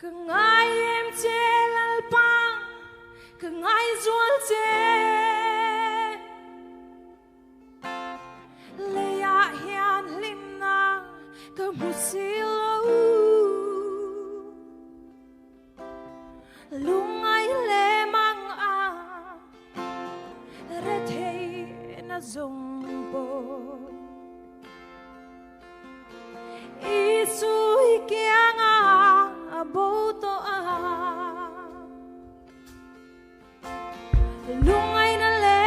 Cần ai em che lal pa, cần ai dual che leya hian limna ka musilo lungai le mang a rethei na zongpo isu ikianga aboto a lungay na le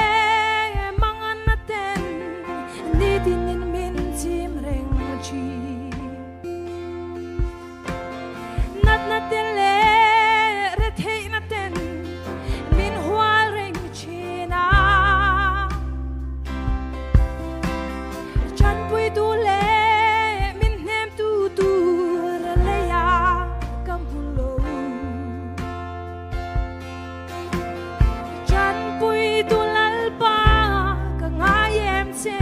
mga natin hindi tinin min sim reng chi nat natin le rethei natin min hual reng chi na chan pui tu le min nem tu tu raleya kamulo chan pui tu lalpa ka ngai em che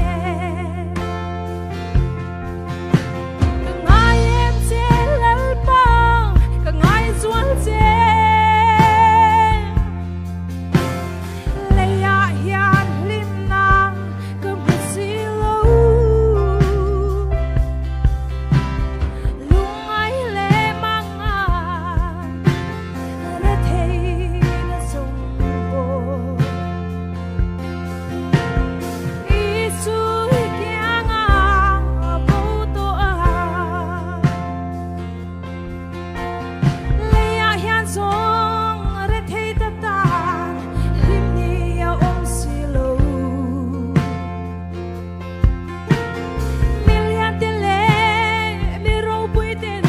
ka ngai em che lalpa ka ngai zual che leya hian limna ka musilo lungai le manga rethei na songpo isu ikianga aboto a leya hian song rethei tata limni a om silo million tele miro puitin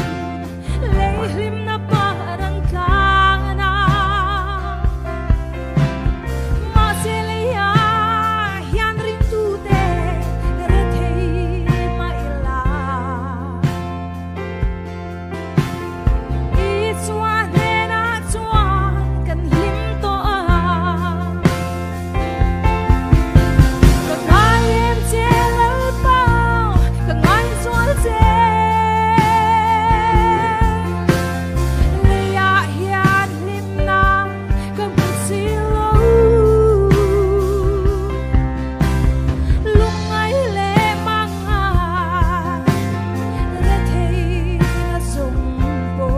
le lim na parang kana Masilia hian ring tu te rethei maila Iswa nena chuan kan lim to a ka ngai em che lal pao ka ngai zual che leya hian limna ka musilo lungai le manga rethei na zongpo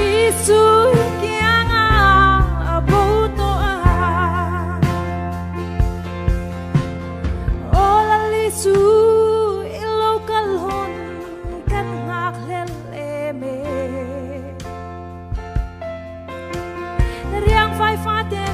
isu ikianga aboto a ola lisu ilo kalhon kan ngak lele me riang fai fa te